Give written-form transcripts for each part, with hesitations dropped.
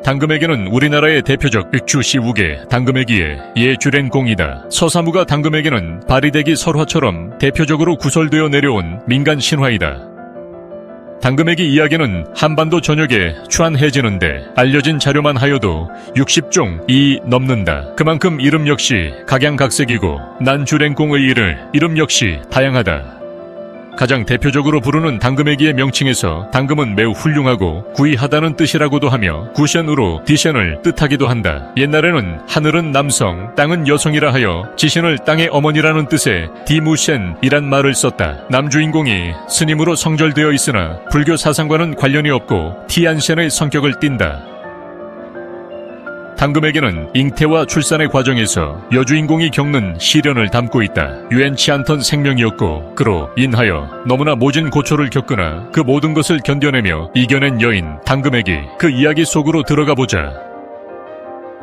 당금에게는 우리나라의 대표적 빅추시우게 당금에기의 예주랭공이다. 서사무가 당금에게는 바리대기 설화처럼 대표적으로 구설되어 내려온 민간 신화이다. 당금에기 이야기는 한반도 전역에 추한해지는데 알려진 자료만 하여도 60종이 넘는다. 그만큼 이름 역시 각양각색이고 난주랭공의 이름 역시 다양하다. 가장 대표적으로 부르는 당금에기의 명칭에서 당금은 매우 훌륭하고 구이하다는 뜻이라고도 하며 구션으로 디션을 뜻하기도 한다. 옛날에는 하늘은 남성, 땅은 여성이라 하여 지신을 땅의 어머니라는 뜻의 디무셴이란 말을 썼다. 남주인공이 스님으로 성절되어 있으나 불교 사상과는 관련이 없고 티안셴의 성격을 띈다. 당금에게는 잉태와 출산의 과정에서 여주인공이 겪는 시련을 담고 있다. 유엔치 않던 생명이었고 그로 인하여 너무나 모진 고초를 겪으나 그 모든 것을 견뎌내며 이겨낸 여인 당금에기. 그 이야기 속으로 들어가 보자.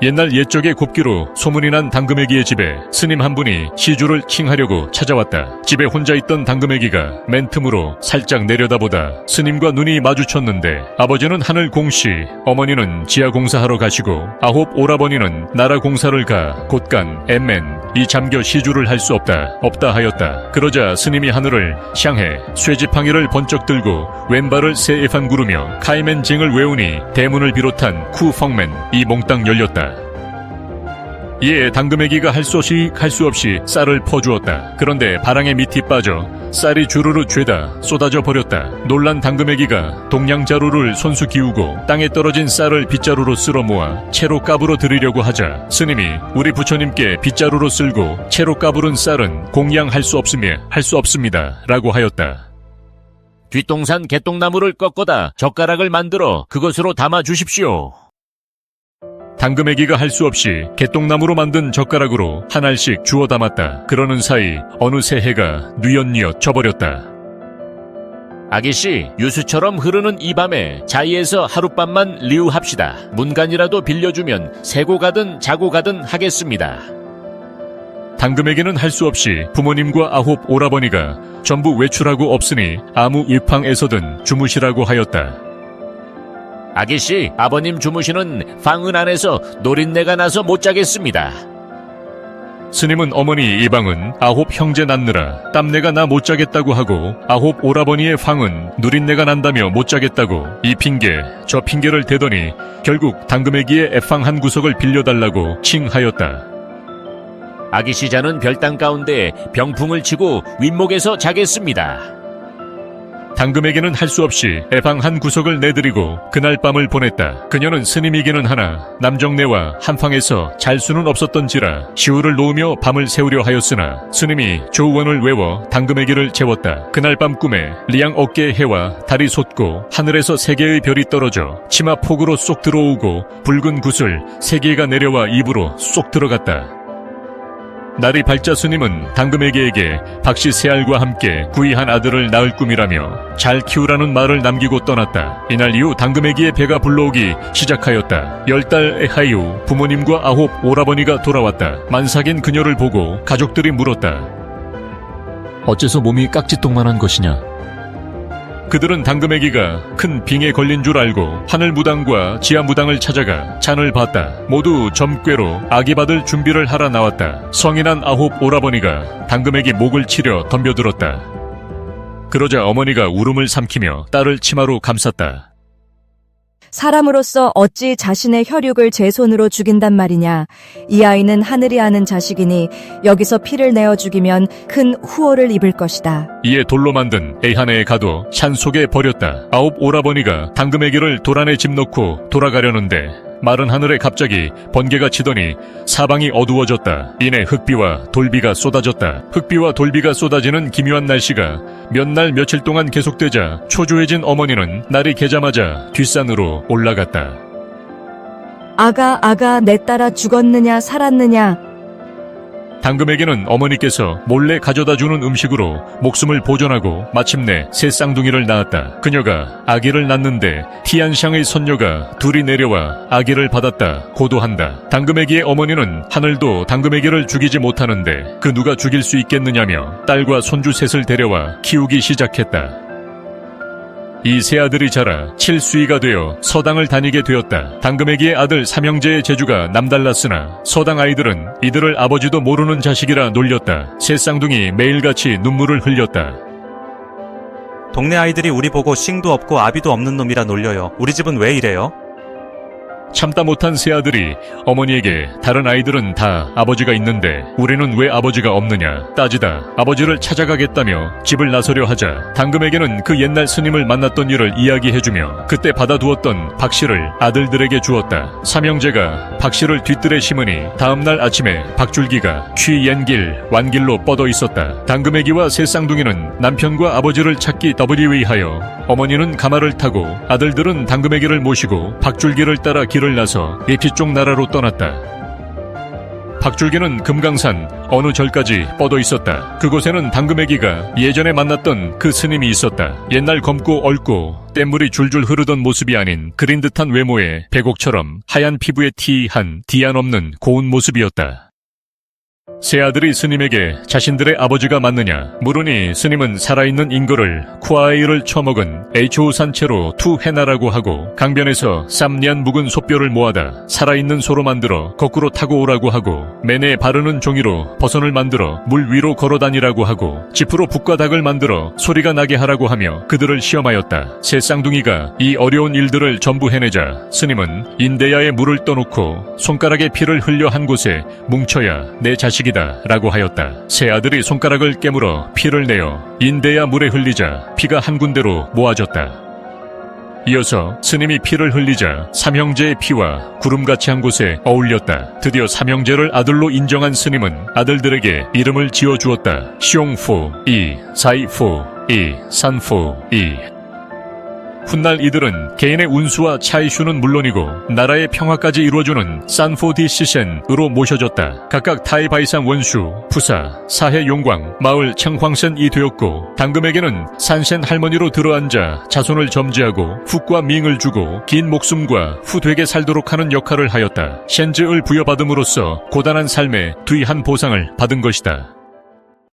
옛날 옛적의 곱기로 소문이 난 당금에기의 집에 스님 한 분이 시주를 칭하려고 찾아왔다. 집에 혼자 있던 당금에기가 맨 틈으로 살짝 내려다보다 스님과 눈이 마주쳤는데 아버지는 하늘 공시, 어머니는 지하 공사하러 가시고 아홉 오라버니는 나라 공사를 가 곧간 엠맨 이 잠겨 시주를 할 수 없다 하였다. 그러자 스님이 하늘을 향해 쇠지팡이를 번쩍 들고 왼발을 세에판 구르며 카이맨징을 외우니 대문을 비롯한 쿠펑맨 이 몽땅 열렸다. 이에 당금에기가 할 수 없이 쌀을 퍼주었다. 그런데 바랑에 밑이 빠져 쌀이 주르르 죄다 쏟아져 버렸다. 놀란 당금에기가 동양자루를 손수 기우고 땅에 떨어진 쌀을 빗자루로 쓸어 모아 채로 까불어 드리려고 하자 스님이 우리 부처님께 빗자루로 쓸고 채로 까부른 쌀은 공양할 수 없습니다 라고 하였다. 뒷동산 개똥나무를 꺾어다 젓가락을 만들어 그것으로 담아 주십시오. 당금에기가 할 수 없이 개똥나무로 만든 젓가락으로 한 알씩 주워 담았다. 그러는 사이 어느새 해가 뉘엿뉘엿 져버렸다. 아기씨, 유수처럼 흐르는 이 밤에 자이에서 하룻밤만 리우합시다. 문간이라도 빌려주면 새고 가든 자고 가든 하겠습니다. 당금에게는 할 수 없이 부모님과 아홉 오라버니가 전부 외출하고 없으니 아무 일팡에서든 주무시라고 하였다. 아기씨, 아버님 주무시는 방은 안에서 노린내가 나서 못 자겠습니다. 스님은 어머니 이 방은 아홉 형제 낳느라 땀내가 나 못 자겠다고 하고 아홉 오라버니의 방은 누린내가 난다며 못 자겠다고 이 핑계 저 핑계를 대더니 결국 당금에기의 애방 한 구석을 빌려달라고 칭하였다. 아기씨 자는 별당 가운데 병풍을 치고 윗목에서 자겠습니다. 당금에게는 할 수 없이 애방 한 구석을 내드리고 그날 밤을 보냈다. 그녀는 스님이기는 하나 남정네와 한방에서 잘 수는 없었던지라 시우를 놓으며 밤을 새우려 하였으나 스님이 조원을 외워 당금에게를 재웠다. 그날 밤 꿈에 리양 어깨의 해와 달이 솟고 하늘에서 세 개의 별이 떨어져 치마 폭으로 쏙 들어오고 붉은 구슬 세 개가 내려와 입으로 쏙 들어갔다. 날이 밝자 스님은 당금에게에게 박씨 세알과 함께 구이한 아들을 낳을 꿈이라며 잘 키우라는 말을 남기고 떠났다. 이날 이후 당금에기의 배가 불러오기 시작하였다. 10달 하이후 부모님과 아홉 오라버니가 돌아왔다. 만삭인 그녀를 보고 가족들이 물었다. 어째서 몸이 깍지똥만한 것이냐? 그들은 당금에기가 큰 빙에 걸린 줄 알고 하늘무당과 지하무당을 찾아가 잔을 봤다. 모두 점괘로 아기 받을 준비를 하러 나왔다. 성인한 아홉 오라버니가 당금에기 목을 치려 덤벼들었다. 그러자 어머니가 울음을 삼키며 딸을 치마로 감쌌다. 사람으로서 어찌 자신의 혈육을 제 손으로 죽인단 말이냐. 이 아이는 하늘이 아는 자식이니 여기서 피를 내어 죽이면 큰 후호를 입을 것이다. 이에 돌로 만든 애한에 가둬 산 속에 버렸다. 아홉 오라버니가 당금에기를 돌 안에 집넣고 돌아가려는데 마른 하늘에 갑자기 번개가 치더니 사방이 어두워졌다. 이내 흑비와 돌비가 쏟아졌다. 흑비와 돌비가 쏟아지는 기묘한 날씨가 몇 날 며칠 동안 계속되자 초조해진 어머니는 날이 개자마자 뒷산으로 올라갔다. 아가, 내 딸아 죽었느냐 살았느냐. 당금에게는 어머니께서 몰래 가져다주는 음식으로 목숨을 보존하고 마침내 새 쌍둥이를 낳았다. 그녀가 아기를 낳는데 티안샹의 선녀가 둘이 내려와 아기를 받았다 고도한다. 당금에기의 어머니는 하늘도 당금에기를 죽이지 못하는데 그 누가 죽일 수 있겠느냐며 딸과 손주 셋을 데려와 키우기 시작했다. 이 세 아들이 자라 칠수이가 되어 서당을 다니게 되었다. 당금에기의 아들 삼형제의 재주가 남달랐으나 서당 아이들은 이들을 아버지도 모르는 자식이라 놀렸다. 새 쌍둥이 매일같이 눈물을 흘렸다. 동네 아이들이 우리 보고 싱도 없고 아비도 없는 놈이라 놀려요. 우리 집은 왜 이래요? 참다 못한 세 아들이 어머니에게 다른 아이들은 다 아버지가 있는데 우리는 왜 아버지가 없느냐 따지다 아버지를 찾아가겠다며 집을 나서려 하자 당금에게는 그 옛날 스님을 만났던 일을 이야기해주며 그때 받아두었던 박씨를 아들들에게 주었다. 삼형제가 박씨를 뒤뜰에 심으니 다음날 아침에 박줄기가 취옌길 완길로 뻗어 있었다. 당금에기와 새 쌍둥이는 남편과 아버지를 찾기 더블이 위하여 어머니는 가마를 타고 아들들은 당금에기를 모시고 박줄기를 따라 길을 나서 예피쪽 나라로 떠났다. 박줄기는 금강산 어느 절까지 뻗어 있었다. 그곳에는 당금에기가 예전에 만났던 그 스님이 있었다. 옛날 검고 얽고 뗏물이 줄줄 흐르던 모습이 아닌 그린 듯한 외모에 백옥처럼 하얀 피부에 티한 디안 없는 고운 모습이었다. 세 아들이 스님에게 자신들의 아버지가 맞느냐 물으니 스님은 살아있는 인거를 쿠아이를 처먹은 H5산 채로 투해나라고 하고 강변에서 쌈니한 묵은 소뼈를 모아다 살아있는 소로 만들어 거꾸로 타고 오라고 하고 맨에 바르는 종이로 버선을 만들어 물 위로 걸어다니라고 하고 지프로 북과 닭을 만들어 소리가 나게 하라고 하며 그들을 시험하였다. 새 쌍둥이가 이 어려운 일들을 전부 해내자 스님은 인대야에 물을 떠놓고 손가락에 피를 흘려 한 곳에 뭉쳐야 내 자식이다 라고 하였다. 세 아들이 손가락을 깨물어 피를 내어 인대야 물에 흘리자 피가 한 군데로 모아졌다. 이어서 스님이 피를 흘리자 삼형제의 피와 구름같이 한 곳에 어울렸다. 드디어 삼형제를 아들로 인정한 스님은 아들들에게 이름을 지어주었다. 시옹푸 이, 사이푸 이, 산푸 이. 훗날 이들은 개인의 운수와 차이슈는 물론이고 나라의 평화까지 이루어주는 산포디시센으로 모셔졌다. 각각 타이바이상 원슈, 푸사, 사해 용광, 마을 청황센이 되었고 당금에게는 산센 할머니로 들어앉아 자손을 점지하고 훅과 밍을 주고 긴 목숨과 후되게 살도록 하는 역할을 하였다. 셴즈을 부여받음으로써 고단한 삶의 뒤한 보상을 받은 것이다.